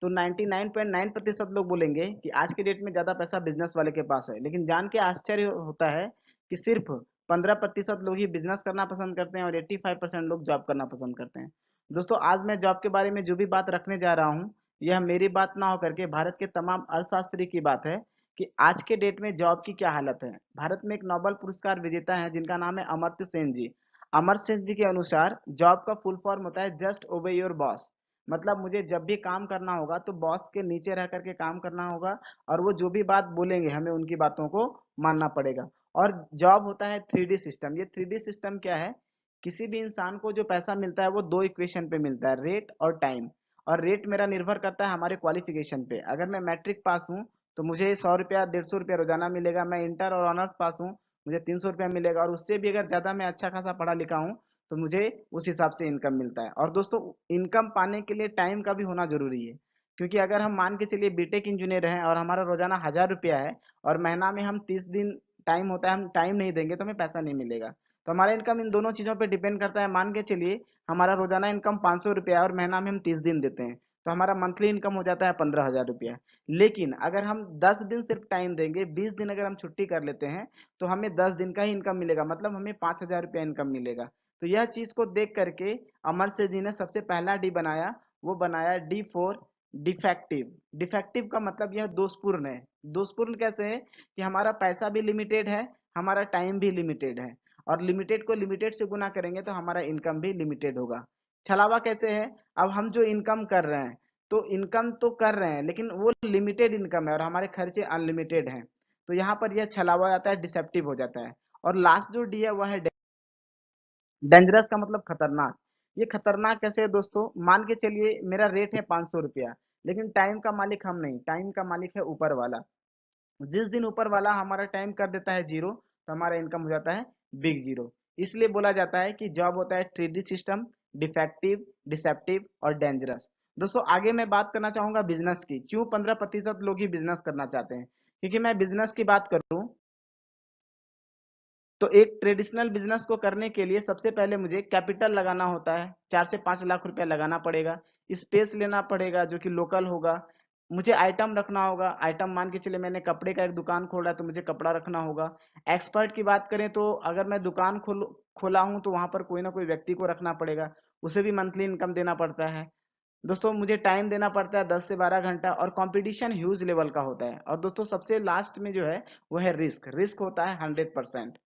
तो 99.9% लोग बोलेंगे कि आज के डेट में ज्यादा पैसा बिजनेस वाले के पास है, लेकिन जान के आश्चर्य होता है कि सिर्फ 15% लोग ही बिजनेस करना पसंद करते हैं और 85% लोग जॉब करना पसंद करते हैं। दोस्तों आज मैं जॉब के बारे में जो भी बात रखने जा रहा हूँ, यह मेरी बात ना होकर के भारत के तमाम अर्थशास्त्री की बात है कि आज के डेट में जॉब की क्या हालत है। भारत में एक नोबेल पुरस्कार विजेता है जिनका नाम है अमर्त्य सेन जी। अमर्त्य सेन जी के अनुसार जॉब का फुल फॉर्म होता है जस्ट ओबे योर बॉस। मतलब मुझे जब भी काम करना होगा तो बॉस के नीचे रह करके काम करना होगा और वो जो भी बात बोलेंगे हमें उनकी बातों को मानना पड़ेगा। और जॉब होता है 3D सिस्टम। ये 3D सिस्टम क्या है? किसी भी इंसान को जो पैसा मिलता है वो दो इक्वेशन पे मिलता है, रेट और टाइम। और रेट मेरा निर्भर करता है हमारे क्वालिफिकेशन पे। अगर मैं मैट्रिक पास हूँ तो मुझे 100 रुपया 150 रुपया रोजाना मिलेगा। मैं इंटर और ऑनर्स पास हूँ, मुझे 300 रुपया मिलेगा। और उससे भी अगर ज्यादा मैं अच्छा खासा पढ़ा लिखा हूँ तो मुझे उस हिसाब से इनकम मिलता है। और दोस्तों इनकम पाने के लिए टाइम का भी होना जरूरी है, क्योंकि अगर हम मान के चलिए बीटेक इंजीनियर हैं और हमारा रोजाना 1000 रुपया है और महीना में हम 30 दिन टाइम होता है, हम टाइम नहीं देंगे तो हमें पैसा नहीं मिलेगा। तो हमारा इनकम इन दोनों चीजों पे डिपेंड करता है। मान के चलिए हमारा रोजाना इनकम 500 रुपया है और महीना में हम 30 दिन देते हैं, तो हमारा मंथली इनकम हो जाता है 15,000 रुपया। लेकिन अगर हम 10 दिन सिर्फ टाइम देंगे, 20 दिन अगर हम छुट्टी कर लेते हैं तो हमें 10 दिन का ही इनकम मिलेगा, मतलब हमें 5,000 रुपया इनकम मिलेगा। तो यह चीज को देख करके अमर्त्य जी ने सबसे पहला डी बनाया, वो बनाया D4 डिफेक्टिव। डिफेक्टिव का मतलब यह दोषपूर्ण है। दोषपूर्ण कैसे है कि हमारा पैसा भी लिमिटेड है, हमारा टाइम भी लिमिटेड है, और लिमिटेड को लिमिटेड से गुना करेंगे तो हमारा इनकम भी लिमिटेड होगा। छलावा कैसे है? अब हम जो इनकम कर रहे हैं, तो इनकम तो कर रहे हैं लेकिन वो लिमिटेड इनकम है और हमारे खर्चे अनलिमिटेड हैं। तो यहाँ पर यह छलावा जाता है, डिसेप्टिव हो जाता है। और लास्ट जो डी है वह है डेंजरस का मतलब खतरनाक। ये खतरनाक कैसे है दोस्तों? मान के चलिए मेरा रेट है 500 रुपया, लेकिन टाइम का मालिक हम नहीं, टाइम का मालिक है ऊपर वाला। जिस दिन ऊपर वाला हमारा टाइम कर देता है जीरो तो हमारा इनकम हो जाता है बिग जीरो। इसलिए बोला जाता है कि जॉब होता है 3D सिस्टम, डिफेक्टिव, डिसेप्टिव और डेंजरस। दोस्तों आगे मैं बात करना चाहूंगा बिजनेस की। क्यों 15% लोग ही बिजनेस करना चाहते हैं? क्योंकि मैं बिजनेस की बात करूं तो एक ट्रेडिशनल बिजनेस को करने के लिए सबसे पहले मुझे कैपिटल लगाना होता है, 4 से 5 लाख रुपया लगाना पड़ेगा। स्पेस लेना पड़ेगा जो कि लोकल होगा। मुझे आइटम रखना होगा, आइटम मान के चले मैंने कपड़े का एक दुकान खोला है तो मुझे कपड़ा रखना होगा। एक्सपर्ट की बात करें तो अगर मैं दुकान खोला हूं तो वहां पर कोई ना कोई व्यक्ति को रखना पड़ेगा, उसे भी मंथली इनकम देना पड़ता है। दोस्तों मुझे टाइम देना पड़ता है 10 से 12 घंटा, और कंपटीशन ह्यूज लेवल का होता है। और दोस्तों सबसे लास्ट में जो है वो है रिस्क। रिस्क होता है 100%।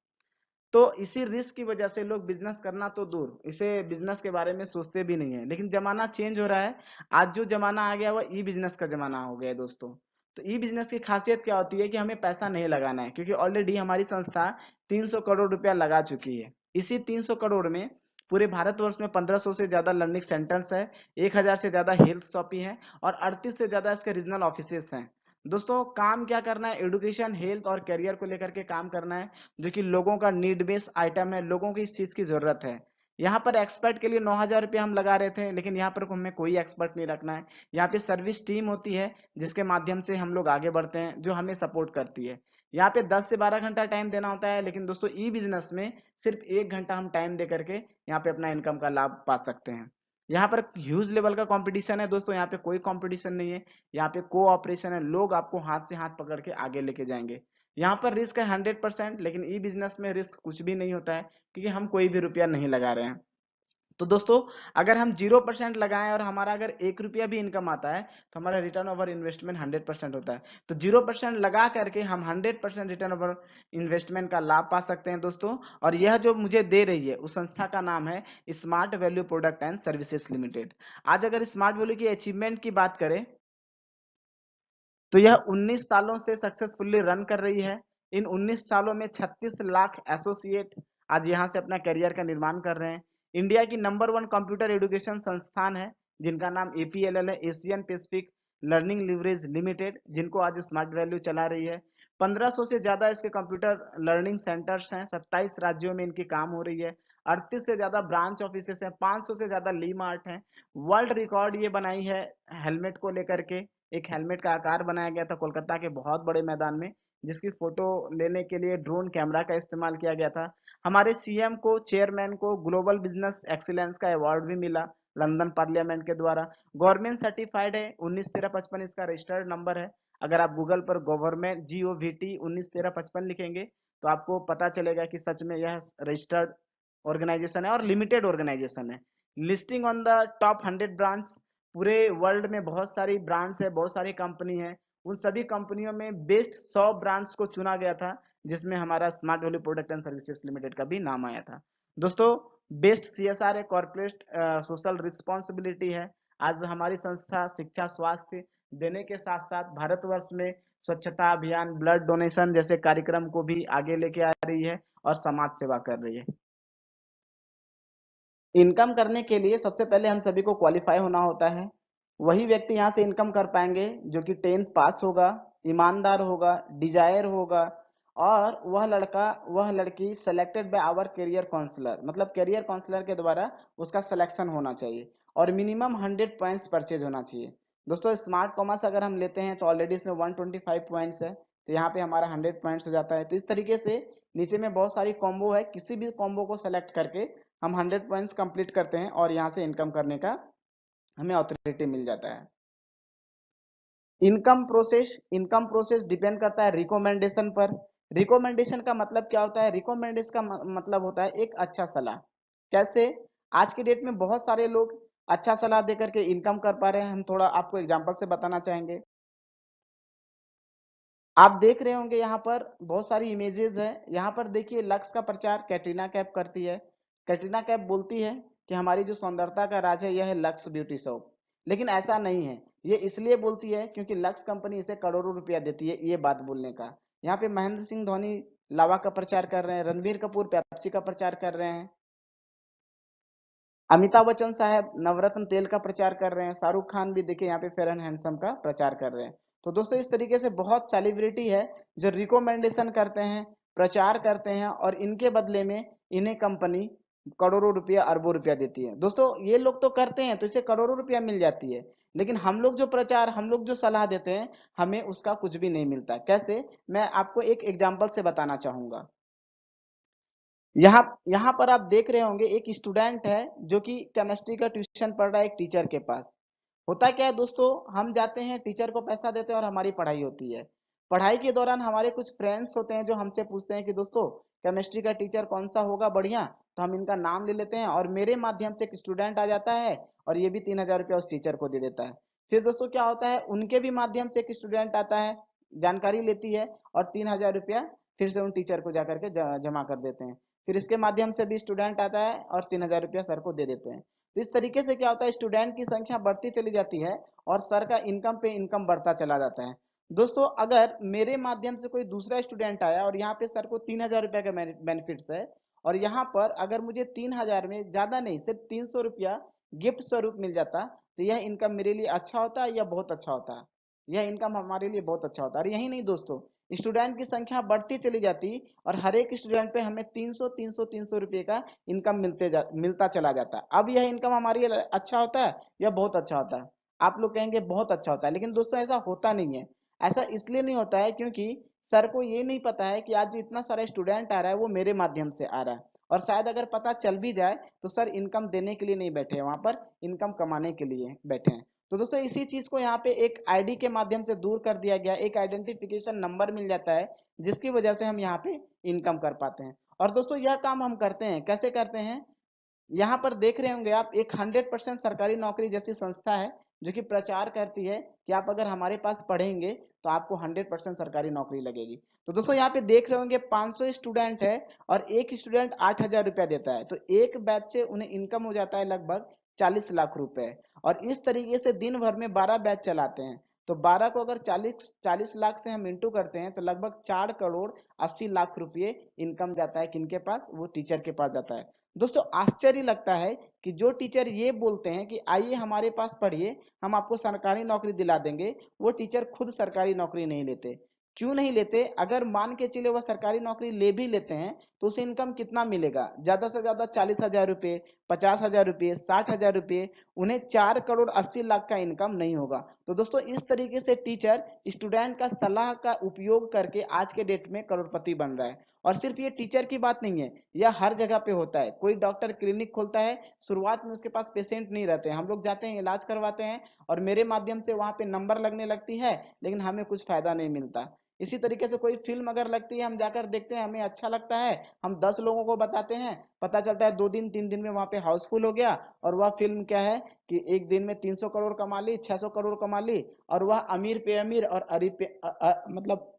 तो इसी रिस्क की वजह से लोग बिजनेस करना तो दूर, इसे बिजनेस के बारे में सोचते भी नहीं है। लेकिन जमाना चेंज हो रहा है। आज जो जमाना आ गया वो ई बिजनेस का जमाना हो गया है दोस्तों। तो ई बिजनेस की खासियत क्या होती है कि हमें पैसा नहीं लगाना है, क्योंकि ऑलरेडी हमारी संस्था 300 करोड़ रुपया लगा चुकी है। इसी 300 करोड़ में पूरे भारतवर्ष में 1500 से ज्यादा लर्निंग सेंटर्स है, 1000 से ज्यादा हेल्थ शॉपी है और 38 से ज्यादा इसके रीजनल ऑफिसेस हैं। दोस्तों काम क्या करना है? एजुकेशन, हेल्थ और करियर को लेकर के काम करना है, जो कि लोगों का नीड बेस्ड आइटम है, लोगों की इस चीज की जरूरत है। यहाँ पर एक्सपर्ट के लिए 9,000 रुपया हम लगा रहे थे, लेकिन यहाँ पर हमें कोई एक्सपर्ट नहीं रखना है। यहाँ पे सर्विस टीम होती है जिसके माध्यम से हम लोग आगे बढ़ते हैं, जो हमें सपोर्ट करती है। यहाँ पे 10 से 12 घंटा टाइम देना होता है, लेकिन दोस्तों ई बिजनेस में सिर्फ 1 घंटा हम टाइम दे करके यहाँ पे अपना इनकम का लाभ पा सकते हैं। यहाँ पर ह्यूज लेवल का कंपटीशन है दोस्तों, यहाँ पे कोई कंपटीशन नहीं है। यहाँ पे कोऑपरेशन है, लोग आपको हाथ से हाथ पकड़ के आगे लेके जाएंगे। यहाँ पर रिस्क है 100%, लेकिन ई बिजनेस में रिस्क कुछ भी नहीं होता है, क्योंकि हम कोई भी रुपया नहीं लगा रहे हैं। तो दोस्तों अगर हम 0% लगाएं और हमारा अगर 1 रुपया भी इनकम आता है तो हमारा रिटर्न ओवर इन्वेस्टमेंट 100% होता है। तो 0% लगा करके हम 100% रिटर्न ओवर इन्वेस्टमेंट का लाभ पा सकते हैं दोस्तों। और यह जो मुझे दे रही है उस संस्था का नाम है smart value product and services limited. आज अगर स्मार्ट वैल्यू की अचीवमेंट की बात करें तो यह 19 सालों से सक्सेसफुली रन कर रही है। इन 19 सालों में 36 लाख एसोसिएट आज यहाँ से अपना करियर का निर्माण कर रहे हैं। इंडिया की नंबर 1 कंप्यूटर एजुकेशन संस्थान है जिनका नाम एपीएलएल है, Asian Pacific learning leverage limited, जिनको आज स्मार्ट वैल्यू चला रही है। 1500 से ज्यादा इसके कंप्यूटर लर्निंग सेंटर्स हैं, 27 राज्यों में इनकी काम हो रही है। 38 से ज्यादा ब्रांच ऑफिसेस हैं, 500 से ज्यादा ली मार्ट हैं। वर्ल्ड रिकॉर्ड ये बनाई है हेलमेट को लेकर के। एक हेलमेट का आकार बनाया गया था कोलकाता के बहुत बड़े मैदान में, जिसकी फोटो लेने के लिए ड्रोन कैमरा का इस्तेमाल किया गया था। हमारे सीएम को, चेयरमैन को ग्लोबल बिजनेस एक्सीलेंस का अवार्ड भी मिला लंदन पार्लियामेंट के द्वारा। गवर्नमेंट सर्टिफाइड है, 191355 इसका रजिस्टर्ड नंबर है। अगर आप गूगल पर गवर्नमेंट GOVT 191355 लिखेंगे तो आपको पता चलेगा कि सच में यह रजिस्टर्ड ऑर्गेनाइजेशन है और लिमिटेड ऑर्गेनाइजेशन है। Listing on the top 100 branch, पूरे वर्ल्ड में बहुत सारी ब्रांड्स है, बहुत सारी कंपनी है। उन सभी कंपनियों में बेस्ट 100 ब्रांड्स को चुना गया था, जिसमें हमारा smart value product and services limited का भी नाम आया था। दोस्तों बेस्ट CSR है, कॉर्पोरेट सोशल रिस्पॉन्सिबिलिटी है। आज हमारी संस्था शिक्षा स्वास्थ्य देने के साथ साथ भारतवर्ष में स्वच्छता अभियान, ब्लड डोनेशन जैसे कार्यक्रम को भी आगे लेके आ रही है और समाज सेवा कर रही है। इनकम करने के लिए सबसे पहले हम सभी को क्वालिफाई होना होता है। वही व्यक्ति यहाँ से इनकम कर पाएंगे जो कि 10th पास होगा, ईमानदार होगा, डिजायर होगा, और वह लड़का वह लड़की selected by our career counsellor, मतलब करियर काउंसलर के द्वारा उसका सिलेक्शन होना चाहिए और मिनिमम 100 पॉइंट्स परचेज होना चाहिए। दोस्तों स्मार्ट कॉमर्स अगर हम लेते हैं तो ऑलरेडी इसमें 125 पॉइंट्स है, तो यहाँ पे हमारा 100 पॉइंट्स हो जाता है। तो इस तरीके से नीचे में बहुत सारी कॉम्बो है, किसी भी कॉम्बो को सेलेक्ट करके हम 100 पॉइंट्स कंप्लीट करते हैं और यहाँ से इनकम करने का हमें ऑथोरिटी मिल जाता है। इनकम प्रोसेस डिपेंड करता है रिकमेंडेशन पर। रिकमेंडेशन का मतलब क्या होता है? रिकमेंडेशन का मतलब होता है एक अच्छा सलाह। कैसे? आज के डेट में बहुत सारे लोग अच्छा सलाह दे करके इनकम कर पा रहे हैं। हम थोड़ा आपको एग्जांपल से बताना चाहेंगे। आप देख रहे होंगे यहाँ पर बहुत सारी इमेजेस है। यहाँ पर देखिए लक्स का प्रचार कैटरीना कैफ करती है। कैटरीना कैफ बोलती है कि हमारी जो सौंदर्यता का राज है यह है लक्स ब्यूटी शॉप। लेकिन ऐसा नहीं है, ये इसलिए बोलती है क्योंकि लक्स कंपनी इसे करोड़ों रुपया देती है ये बात बोलने का। यहाँ पे महेंद्र सिंह धोनी लावा का प्रचार कर रहे हैं, रणबीर कपूर पेप्सी का प्रचार कर रहे हैं, अमिताभ बच्चन साहब नवरत्न तेल का प्रचार कर रहे हैं, शाहरुख खान भी देखिए यहाँ पे फेयर एंड हैंडसम का प्रचार कर रहे हैं। तो दोस्तों इस तरीके से बहुत सेलिब्रिटी है जो रिकमेंडेशन करते हैं, प्रचार करते हैं और इनके बदले में इन्हें कंपनी करोड़ों रुपया अरबों रुपया देती है। दोस्तों ये लोग तो करते हैं तो इसे करोड़ों रुपया मिल जाती है, लेकिन हम लोग जो प्रचार, हम लोग जो सलाह देते हैं, हमें उसका कुछ भी नहीं मिलता। कैसे? मैं आपको एक एग्जाम्पल से बताना चाहूंगा। यहाँ यहाँ पर आप देख रहे होंगे एक स्टूडेंट है जो कि केमिस्ट्री का ट्यूशन पढ़ रहा है एक टीचर के पास। होता क्या है दोस्तों, हम जाते हैं टीचर को पैसा देते हैं और हमारी पढ़ाई होती है। पढ़ाई के दौरान हमारे कुछ फ्रेंड्स होते हैं जो हमसे पूछते हैं कि दोस्तों केमिस्ट्री का टीचर कौन सा होगा बढ़िया, तो हम इनका नाम ले लेते हैं और मेरे माध्यम से एक स्टूडेंट आ जाता है और ये भी 3000 रुपया उस टीचर को दे देता है। फिर दोस्तों क्या होता है, उनके भी माध्यम से एक स्टूडेंट आता है, जानकारी लेती है और 3000 रुपया फिर से उन टीचर को जाकर के जमा कर देते हैं। फिर इसके माध्यम से भी स्टूडेंट आता है और 3000 रुपया सर को दे देते हैं। तो इस तरीके से क्या होता है, स्टूडेंट की संख्या बढ़ती चली जाती है और सर का इनकम पे इनकम बढ़ता चला जाता है। दोस्तों अगर मेरे माध्यम से कोई दूसरा स्टूडेंट आया और यहाँ पे सर को 3000 रुपया का बेनिफिट्स है, और यहाँ पर अगर मुझे 3000 में ज्यादा नहीं सिर्फ 300 रुपया गिफ्ट स्वरूप मिल जाता, तो यह इनकम मेरे लिए अच्छा होता है या बहुत अच्छा होता है? यह इनकम हमारे लिए बहुत अच्छा होता है। और यही नहीं दोस्तों, स्टूडेंट की संख्या बढ़ती चली जाती और हर एक स्टूडेंट पे हमें 300 रुपए का इनकम मिलता चला जाता है। अब यह इनकम हमारे लिए अच्छा होता है या बहुत अच्छा होता है? आप लोग कहेंगे बहुत अच्छा होता है, लेकिन दोस्तों ऐसा होता नहीं है। ऐसा इसलिए नहीं होता है क्योंकि सर को ये नहीं पता है कि आज जो इतना सारा स्टूडेंट आ रहा है वो मेरे माध्यम से आ रहा है। और शायद अगर पता चल भी जाए तो सर इनकम देने के लिए नहीं बैठे हैं, वहां पर इनकम कमाने के लिए बैठे हैं। तो दोस्तों इसी चीज को यहाँ पे एक आईडी के माध्यम से दूर कर दिया गया, एक आइडेंटिफिकेशन नंबर मिल जाता है जिसकी वजह से हम यहाँ पे इनकम कर पाते हैं। और दोस्तों यह काम हम करते हैं, कैसे करते हैं? यहाँ पर देख रहे होंगे आप, एक 100% सरकारी नौकरी जैसी संस्था है जो कि प्रचार करती है कि आप अगर हमारे पास पढ़ेंगे तो आपको 100% सरकारी नौकरी लगेगी। तो दोस्तों यहाँ पे देख रहे होंगे 500 स्टूडेंट है और एक स्टूडेंट 8,000 रुपया देता है, तो एक बैच से उन्हें इनकम हो जाता है लगभग 40 लाख रुपए। और इस तरीके से दिन भर में 12 बैच चलाते हैं, तो 12 को अगर 40 लाख से हम इंटू करते हैं तो लगभग 4 करोड़ 80 लाख रुपये इनकम जाता है किनके पास, वो टीचर के पास जाता है। दोस्तों आश्चर्य लगता है कि जो टीचर ये बोलते हैं कि आइए हमारे पास पढ़िए, हम आपको सरकारी नौकरी दिला देंगे, वो टीचर खुद सरकारी नौकरी नहीं लेते। क्यों नहीं लेते? अगर मान के चले वह सरकारी नौकरी ले भी लेते हैं तो उसे इनकम कितना मिलेगा? ज्यादा से ज्यादा 40,000 रुपये, 50,000 रुपये, 60,000 रुपये। उन्हें 4 करोड़ 80 लाख का इनकम नहीं होगा। तो दोस्तों इस तरीके से टीचर स्टूडेंट का सलाह का उपयोग करके आज के डेट में करोड़पति बन रहा है। और सिर्फ ये टीचर की बात नहीं है, यह हर जगह पे होता है। कोई डॉक्टर क्लिनिक खोलता है, शुरुआत में उसके पास पेशेंट नहीं रहते, हम लोग जाते हैं इलाज करवाते हैं और मेरे माध्यम से वहां पे नंबर लगने लगती है, लेकिन हमें कुछ फायदा नहीं मिलता। इसी तरीके से कोई फिल्म अगर लगती है, हम जाकर देखते हैं, हमें अच्छा लगता है, हम 10 लोगों को बताते हैं, पता चलता है 2 दिन 3 दिन में वहां पे हाउसफुल हो गया। और वह फिल्म क्या है कि एक दिन में 300 करोड़ कमा ली, 600 करोड़ कमा ली, और वह अमीर पे अमीर और अरीब पे मतलब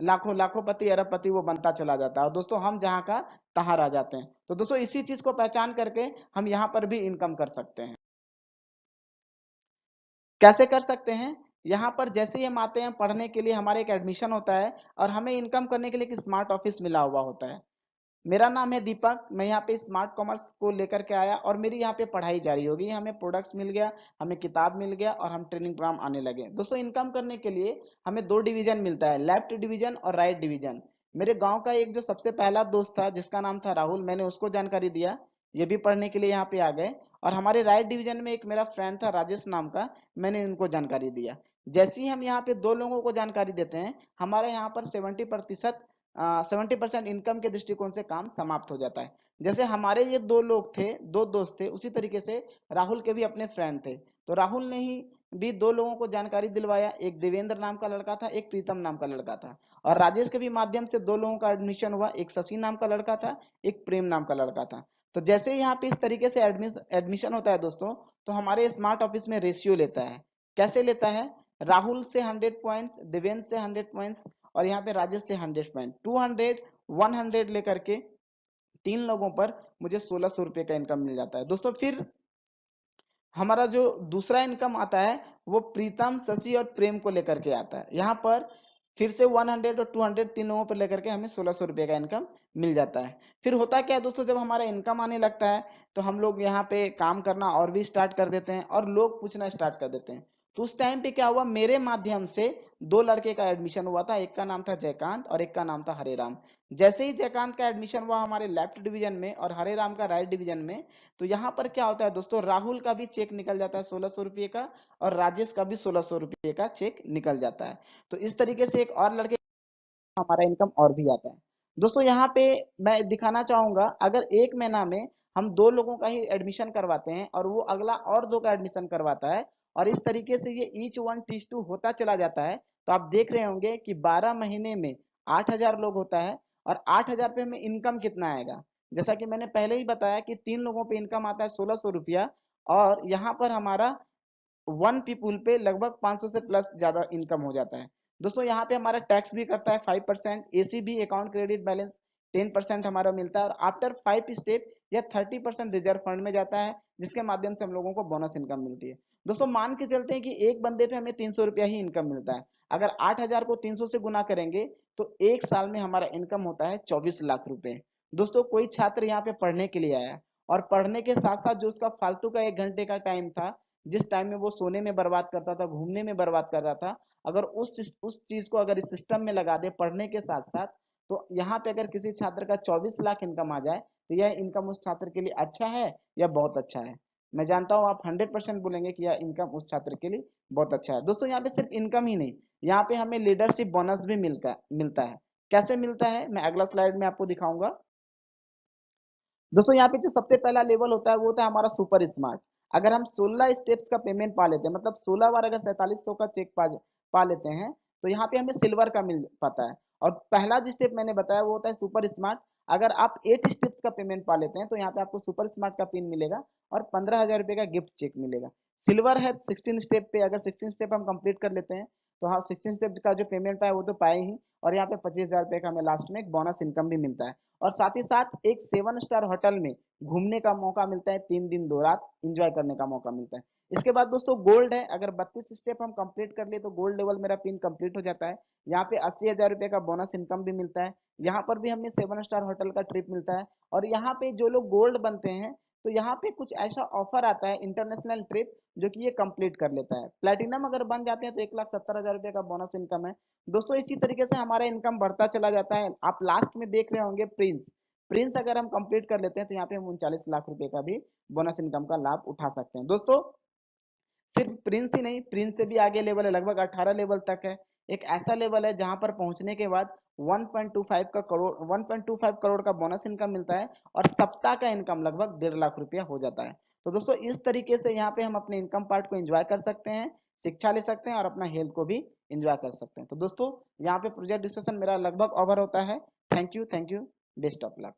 लाखों लाखों पति अरबपति वो बनता चला जाता है। और दोस्तों हम जहाँ का तहाँ रह जाते हैं। तो दोस्तों इसी चीज को पहचान करके हम यहाँ पर भी इनकम कर सकते हैं। कैसे कर सकते हैं? यहाँ पर जैसे ही हम आते हैं पढ़ने के लिए, हमारे एक एडमिशन होता है और हमें इनकम करने के लिए एक स्मार्ट ऑफिस मिला हुआ होता है। मेरा नाम है दीपक, मैं यहाँ पे स्मार्ट कॉमर्स को लेकर के आया और मेरी यहाँ पे पढ़ाई जारी होगी। हमें प्रोडक्ट्स मिल गया, हमें किताब मिल गया और हम ट्रेनिंग प्रोग्राम आने लगे। दोस्तों इनकम करने के लिए हमें 2 डिवीजन मिलता है, लेफ्ट डिवीजन और राइट डिवीजन। मेरे गांव का एक जो सबसे पहला दोस्त था जिसका नाम था राहुल, मैंने उसको जानकारी दिया, ये भी पढ़ने के लिए यहाँ पे आ गए। और हमारे राइट डिवीजन में एक मेरा फ्रेंड था राजेश नाम का, मैंने इनको जानकारी दिया। जैसे ही हम यहाँ पे 2 लोगों को जानकारी देते हैं, हमारे यहाँ पर 70% इनकम के दृष्टिकोण से काम समाप्त हो जाता है। जैसे हमारे ये 2 लोग थे, 2 दोस्त थे, उसी तरीके से राहुल के भी अपने फ्रेंड थे। तो राहुल ने ही भी 2 लोगों को जानकारी दिलवाया, एक देवेंद्र नाम का लड़का था, एक प्रीतम नाम का लड़का था। और राजेश के भी माध्यम से 2 लोगों का एडमिशन हुआ, एक शशि नाम का लड़का था, एक प्रेम नाम का लड़का था। तो जैसे ही यहाँ पे इस तरीके से एडमिशन होता है दोस्तों, तो हमारे स्मार्ट ऑफिस में रेशियो लेता है। कैसे लेता है? राहुल से 100 पॉइंट्स, देवेंद्र से 100 पॉइंट्स और यहाँ पे राजेश से 100 पॉइंट, 200 100 लेकर के 3 लोगों पर मुझे 1,600 रुपये का इनकम मिल जाता है। दोस्तों फिर हमारा जो दूसरा इनकम आता है वो प्रीतम, शशि और प्रेम को लेकर के आता है। यहाँ पर फिर से 100 और 200 3 लोगों पर लेकर के हमें 1,600 रुपये का इनकम मिल जाता है। फिर होता क्या है दोस्तों, जब हमारा इनकम आने लगता है तो हम लोग यहाँ पे काम करना और भी स्टार्ट कर देते हैं और लोग पूछना स्टार्ट कर देते हैं। तो उस टाइम पे क्या हुआ, मेरे माध्यम से 2 लड़के का एडमिशन हुआ था, एक का नाम था जयकांत और एक का नाम था हरे राम। जैसे ही जयकांत का एडमिशन हुआ हमारे लेफ्ट डिवीजन में और हरे राम का राइट डिवीजन में, तो यहाँ पर क्या होता है दोस्तों, राहुल का भी चेक निकल जाता है 1,600 रुपये का और राजेश का भी 1,600 रुपये का चेक निकल जाता है। तो इस तरीके से एक और लड़के हमारा इनकम और भी आता है। दोस्तों यहाँ पे मैं दिखाना चाहूंगा, अगर एक महीना में हम 2 लोगों का ही एडमिशन करवाते हैं और वो अगला और 2 का एडमिशन करवाता है और इस तरीके से ये ईच 1:2 होता चला जाता है, तो आप देख रहे होंगे कि 12 महीने में 8,000 लोग होता है। और 8,000 पे हमें इनकम कितना आएगा? जैसा कि मैंने पहले ही बताया कि 3 लोगों पे इनकम आता है 1,600 रुपया, और यहाँ पर हमारा 1 पीपुल पे लगभग 500 से प्लस ज्यादा इनकम हो जाता है। दोस्तों यहाँ पे हमारा टैक्स भी करता है 5%, एसी भी, अकाउंट क्रेडिट बैलेंस 10% हमारा मिलता है और आफ्टर 5 स्टेप या 30% रिजर्व फंड में जाता है, जिसके माध्यम से हम लोगों को बोनस इनकम मिलती है। दोस्तों मान के चलते हैं कि एक बंदे पे हमें 300 रुपया ही इनकम मिलता है। अगर 8,000 को 300 से गुना करेंगे तो एक साल में हमारा इनकम होता है 24 लाख रुपए। दोस्तों कोई छात्र यहाँ पे पढ़ने के लिए आया और पढ़ने के साथ साथ जो उसका फालतू का 1 घंटे का टाइम था, जिस टाइम में वो सोने में बर्बाद करता था, घूमने में बर्बाद करता था, अगर उस चीज को अगर इस सिस्टम में लगा दे पढ़ने के साथ साथ, तो यहाँ पे अगर किसी छात्र का 24 लाख इनकम आ जाए तो यह इनकम उस छात्र के लिए अच्छा है या बहुत अच्छा है? मैं जानता हूँ आप 100% बोलेंगे कि यह इनकम उस छात्र के लिए बहुत अच्छा है। दोस्तों यहाँ पे सिर्फ इनकम ही नहीं, यहाँ पे हमें लीडरशिप बोनस भी मिलता है। कैसे मिलता है मैं अगला स्लाइड में आपको दिखाऊंगा। दोस्तों यहाँ पे जो सबसे पहला लेवल होता है वो होता है हमारा सुपर स्मार्ट। अगर हम 16 स्टेप्स का पेमेंट पा लेते हैं, मतलब 16 बार अगर 4700 का चेक पा लेते हैं, तो यहाँ पे हमें सिल्वर का मिल पाता है। और पहला जो स्टेप मैंने बताया वो होता है सुपर स्मार्ट। अगर आप 8 स्टेप्स का पेमेंट पा लेते हैं तो यहाँ पे आपको सुपर स्मार्ट का पिन मिलेगा और 15,000 रुपये का गिफ्ट चेक मिलेगा। सिल्वर है 16 स्टेप पे, अगर 16 स्टेप हम कंप्लीट कर लेते हैं तो हाँ 16 स्टेप का जो पेमेंट है वो तो पाए ही, और यहाँ पे 25,000 रुपये का हमें लास्ट में एक बोनस इनकम भी मिलता है। और साथ ही साथ एक 7 स्टार होटल में घूमने का मौका मिलता है, 3 दिन 2 रात इंजॉय करने का मौका मिलता है। इसके बाद दोस्तों गोल्ड है, अगर 32 स्टेप हम कंप्लीट कर लिए तो गोल्ड लेवल मेरा पिन कंप्लीट हो जाता है। यहाँ पे 80,000 रुपये का बोनस इनकम भी मिलता है। यहाँ पर भी हमें 7 स्टार होटल का ट्रिप मिलता है। और यहाँ पे जो लोग गोल्ड बनते हैं तो यहाँ पे कुछ ऐसा ऑफर आता है इंटरनेशनल ट्रिप जो कि ये कंप्लीट कर लेता है। प्लेटिनम अगर बन जाते हैं तो 1,70,000 रुपये का बोनस इनकम है। दोस्तों इसी तरीके से हमारा इनकम बढ़ता चला जाता है। आप लास्ट में देख रहे होंगे प्रिंस, प्रिंस अगर हम कंप्लीट कर लेते हैं तो यहाँ पे हम 39 लाख रुपए का भी बोनस इनकम का लाभ उठा सकते हैं। दोस्तों सिर्फ प्रिंस ही नहीं, प्रिंस से भी आगे लेवल है, लगभग 18 लेवल तक है। एक ऐसा लेवल है जहां पर पहुंचने के बाद 1.25 करोड़ का बोनस इनकम मिलता है और सप्ताह का इनकम लगभग 1.5 लाख रुपया हो जाता है। तो दोस्तों इस तरीके से यहाँ पे हम अपने इनकम पार्ट को एंजॉय कर सकते हैं, शिक्षा ले सकते हैं और अपना हेल्थ को भी एंजॉय कर सकते हैं। तो दोस्तों यहाँ पे प्रोजेक्ट डिस्कशन मेरा लगभग ओवर होता है। Thank you, best of luck.